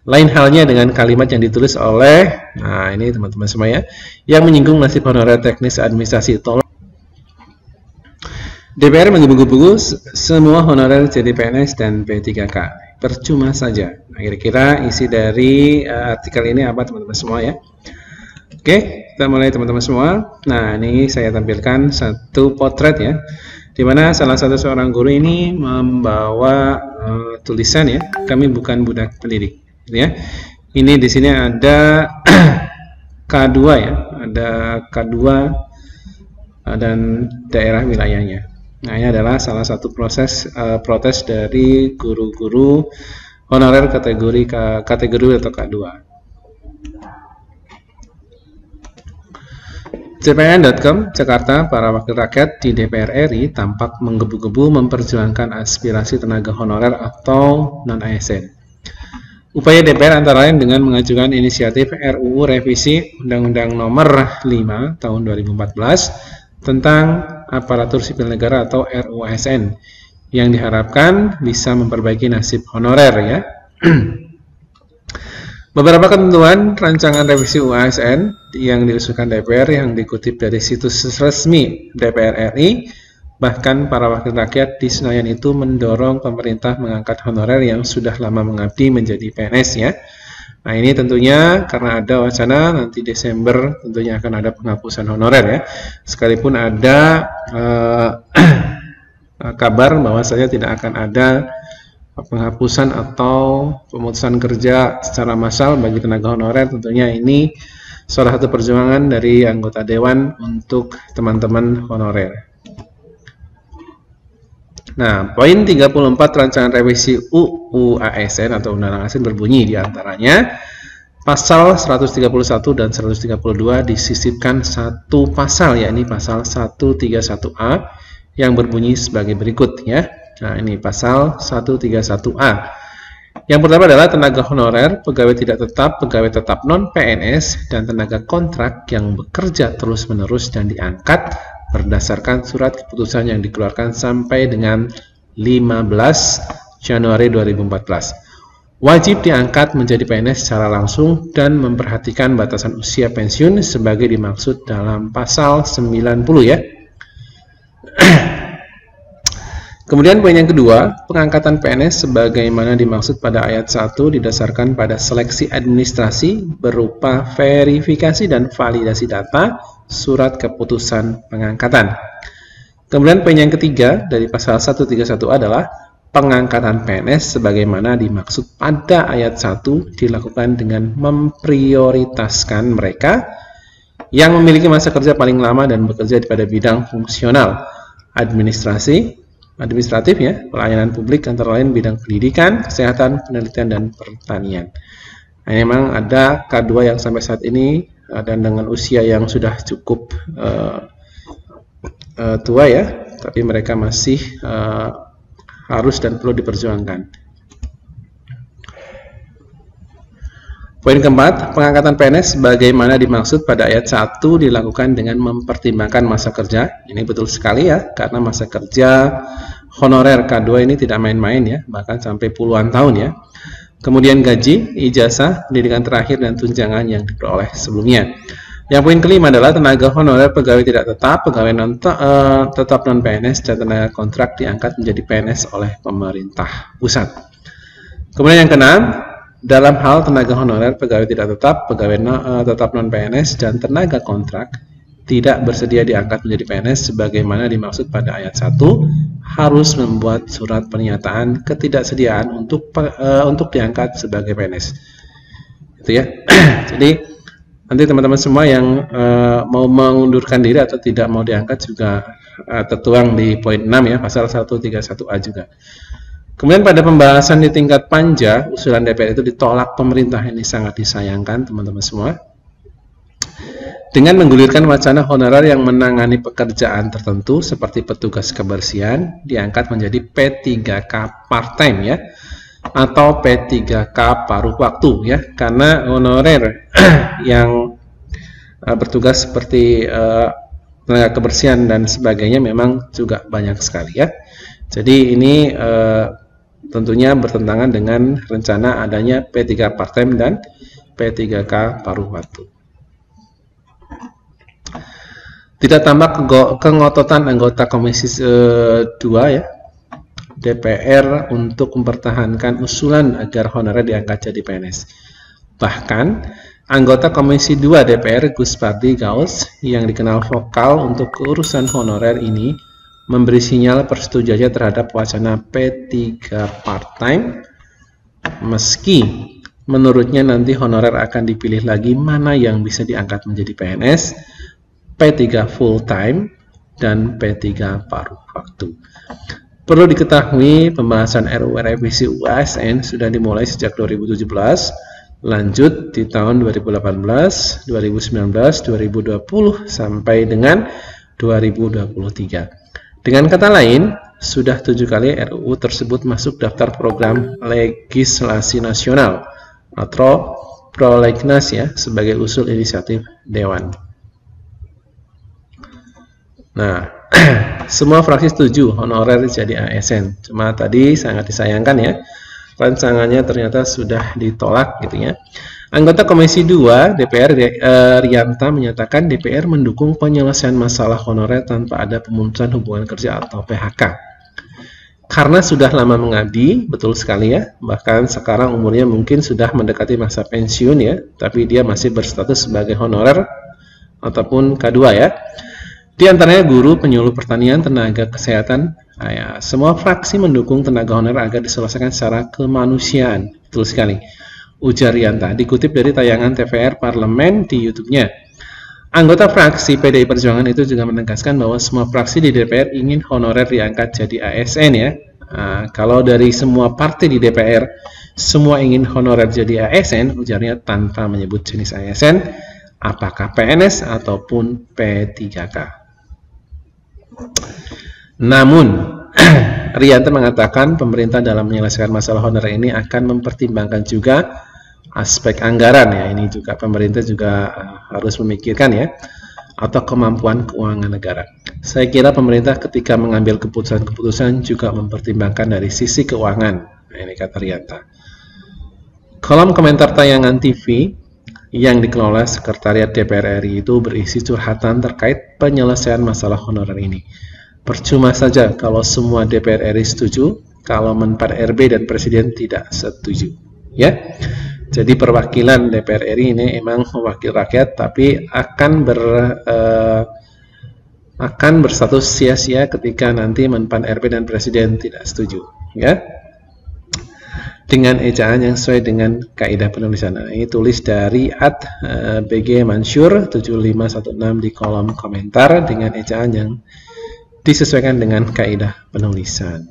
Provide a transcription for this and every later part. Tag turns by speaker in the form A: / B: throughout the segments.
A: Lain halnya dengan kalimat yang ditulis oleh, nah ini teman-teman semua ya, yang menyinggung nasib honorer teknis administrasi. Tolong DPR menggebu-gebu semua honorer jadi PNS dan P3K. Percuma saja. Nah, kira-kira isi dari artikel ini apa teman-teman semua ya? Oke, kita mulai teman-teman semua. Nah, ini saya tampilkan satu potret ya, di mana salah satu seorang guru ini membawa tulisan ya, kami bukan budak pendidik. Ya, ini di sini ada K2 ya, ada K2 dan daerah wilayahnya. Nah, ini adalah salah satu proses protes dari guru-guru honorer kategori atau K2. CPN.com, Jakarta, para wakil rakyat di DPR RI tampak menggebu-gebu memperjuangkan aspirasi tenaga honorer atau non-ASN. Upaya DPR antara lain dengan mengajukan inisiatif RUU Revisi Undang-Undang Nomor 5 Tahun 2014 tentang Aparatur Sipil Negara atau RUU ASN yang diharapkan bisa memperbaiki nasib honorer ya. Beberapa ketentuan rancangan revisi UU ASN yang diusulkan DPR yang dikutip dari situs resmi DPR RI. Bahkan para wakil rakyat di Senayan itu mendorong pemerintah mengangkat honorer yang sudah lama mengabdi menjadi PNS ya. Nah, ini tentunya karena ada wacana nanti Desember tentunya akan ada penghapusan honorer ya. Sekalipun ada kabar bahwasanya tidak akan ada penghapusan atau pemutusan kerja secara massal bagi tenaga honorer, tentunya ini salah satu perjuangan dari anggota dewan untuk teman-teman honorer. Nah, poin 34 rancangan revisi UU ASN atau Undang-Undang ASN berbunyi diantaranya pasal 131 dan 132 disisipkan satu pasal, yakni pasal 131A yang berbunyi sebagai berikut ya. Nah, ini pasal 131A. Yang pertama adalah tenaga honorer, pegawai tidak tetap, pegawai tetap non-PNS, dan tenaga kontrak yang bekerja terus-menerus dan diangkat berdasarkan surat keputusan yang dikeluarkan sampai dengan 15 Januari 2014. Wajib diangkat menjadi PNS secara langsung dan memperhatikan batasan usia pensiun sebagai dimaksud dalam pasal 90 ya. Kemudian poin yang kedua, pengangkatan PNS sebagaimana dimaksud pada ayat 1 didasarkan pada seleksi administrasi berupa verifikasi dan validasi data surat keputusan pengangkatan. Kemudian poin yang ketiga dari pasal 131 adalah pengangkatan PNS sebagaimana dimaksud pada ayat 1 dilakukan dengan memprioritaskan mereka yang memiliki masa kerja paling lama dan bekerja pada bidang fungsional, administratif ya, pelayanan publik antara lain bidang pendidikan, kesehatan, penelitian, dan pertanian. Nah, memang ada K2 yang sampai saat ini dan dengan usia yang sudah cukup tua ya, tapi mereka masih harus dan perlu diperjuangkan. Poin keempat, pengangkatan PNS bagaimana dimaksud pada ayat 1 dilakukan dengan mempertimbangkan masa kerja. Ini betul sekali ya, karena masa kerja honorer K2 ini tidak main-main ya, bahkan sampai puluhan tahun ya. Kemudian gaji, ijazah, pendidikan terakhir, dan tunjangan yang diperoleh sebelumnya. Yang poin kelima adalah tenaga honorer pegawai tidak tetap, pegawai tetap non-PNS, dan tenaga kontrak diangkat menjadi PNS oleh pemerintah pusat. Kemudian yang keenam, dalam hal tenaga honorer pegawai tidak tetap, pegawai tetap non-PNS, dan tenaga kontrak tidak bersedia diangkat menjadi PNS sebagaimana dimaksud pada ayat 1 harus membuat surat pernyataan ketidaksediaan untuk diangkat sebagai PNS. Itu ya. Jadi nanti teman-teman semua yang mau mengundurkan diri atau tidak mau diangkat juga tertuang di poin 6 ya, pasal 131A juga. Kemudian pada pembahasan di tingkat panja, usulan DPR itu ditolak pemerintah. Ini sangat disayangkan teman-teman semua. Dengan menggulirkan wacana honorer yang menangani pekerjaan tertentu seperti petugas kebersihan diangkat menjadi P3K part-time ya, atau P3K paruh waktu ya, karena honorer yang bertugas seperti tenaga kebersihan dan sebagainya memang juga banyak sekali ya. Jadi ini tentunya bertentangan dengan rencana adanya P3 part-time dan P3K paruh waktu. Tidak tampak kengototan anggota Komisi 2 ya, DPR untuk mempertahankan usulan agar honorer diangkat jadi PNS. Bahkan, anggota Komisi 2 DPR Gus Pardi Gaus yang dikenal vokal untuk keurusan honorer ini memberi sinyal persetujuannya terhadap wacana P3 part-time, meski menurutnya nanti honorer akan dipilih lagi mana yang bisa diangkat menjadi PNS, P3 full-time, dan P3 paruh waktu. Perlu diketahui, pembahasan RUU revisi UASN sudah dimulai sejak 2017, lanjut di tahun 2018, 2019, 2020, sampai dengan 2023. Dengan kata lain, sudah 7 kali RUU tersebut masuk daftar program legislasi nasional atau prolegnas ya, sebagai usul inisiatif Dewan. Nah, semua fraksi setuju honorer jadi ASN. Cuma tadi sangat disayangkan ya, rancangannya ternyata sudah ditolak gitu ya. Anggota Komisi 2 DPR Rianta menyatakan DPR mendukung penyelesaian masalah honorer tanpa ada pemutusan hubungan kerja atau PHK. Karena sudah lama mengabdi, betul sekali ya, bahkan sekarang umurnya mungkin sudah mendekati masa pensiun ya, tapi dia masih berstatus sebagai honorer ataupun K2 ya. Di antaranya guru, penyuluh pertanian, tenaga kesehatan. Nah, ya, semua fraksi mendukung tenaga honorer agar diselesaikan secara kemanusiaan. Betul sekali. Ujar Rianta, dikutip dari tayangan TVR Parlemen di YouTube-nya. Anggota fraksi PDI Perjuangan itu juga menegaskan bahwa semua fraksi di DPR ingin honorer diangkat jadi ASN ya. Nah, kalau dari semua partai di DPR, semua ingin honorer jadi ASN, ujarnya tanpa menyebut jenis ASN, apakah PNS ataupun P3K. Namun, Rianta mengatakan pemerintah dalam menyelesaikan masalah honorer ini akan mempertimbangkan juga aspek anggaran ya. Ini juga pemerintah juga harus memikirkan ya, atau kemampuan keuangan negara. Saya kira pemerintah ketika mengambil keputusan-keputusan juga mempertimbangkan dari sisi keuangan. Nah, ini kata Rianta. Kolom komentar tayangan TV yang dikelola Sekretariat DPR RI itu berisi curhatan terkait penyelesaian masalah honorer ini. Percuma saja kalau semua DPR RI setuju, kalau Menpan RB dan Presiden tidak setuju. Ya, jadi perwakilan DPR RI ini emang wakil rakyat, tapi akan berstatus sia-sia ketika nanti Menpan RB dan Presiden tidak setuju. Ya. Dengan ejaan yang sesuai dengan kaidah penulisan. Nah, ini tulis dari @BG Mansur 7516 di kolom komentar dengan ejaan yang disesuaikan dengan kaidah penulisan.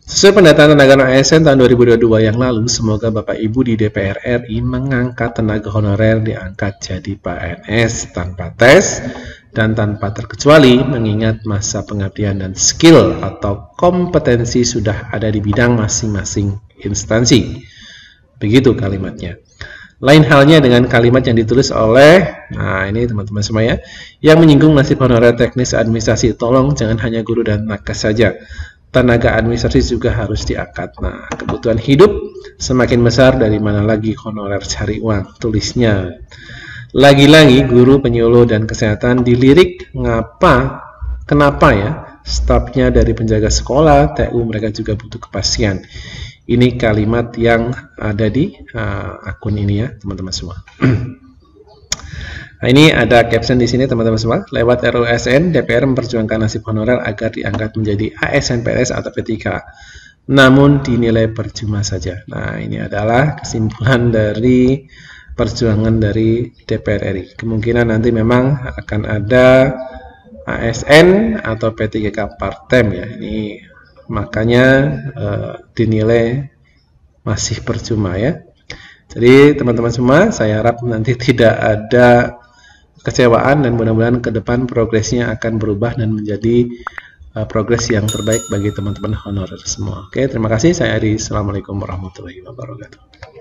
A: Sesuai pendataan tenaga ASN tahun 2022 yang lalu, semoga Bapak Ibu di DPR RI mengangkat tenaga honorer diangkat jadi PNS tanpa tes dan tanpa terkecuali, mengingat masa pengabdian dan skill atau kompetensi sudah ada di bidang masing-masing instansi. Begitu kalimatnya. Lain halnya dengan kalimat yang ditulis oleh, nah ini teman-teman semua ya, yang menyinggung nasib honorer teknis administrasi. Tolong jangan hanya guru dan nakes saja, tenaga administrasi juga harus diangkat. Nah, kebutuhan hidup semakin besar, dari mana lagi honorer cari uang, tulisnya. Lagi-lagi guru, penyuluh, dan kesehatan dilirik kenapa ya stafnya dari penjaga sekolah, TU, mereka juga butuh kepastian. Ini kalimat yang ada di akun ini ya teman-teman semua. Nah, ini ada caption di sini teman-teman semua. Lewat RUSN, DPR memperjuangkan nasib honorer agar diangkat menjadi ASN, PNS atau P3K. Namun dinilai percuma saja. Nah, ini adalah kesimpulan dari perjuangan dari DPR RI. Kemungkinan nanti memang akan ada ASN atau P3K part-time ya. Ini makanya dinilai masih percuma ya. Jadi teman-teman semua, saya harap nanti tidak ada kecewaan dan mudah-mudahan ke depan progresnya akan berubah dan menjadi progres yang terbaik bagi teman-teman honorer semua. Oke, terima kasih. Saya Ari. Assalamualaikum warahmatullahi wabarakatuh.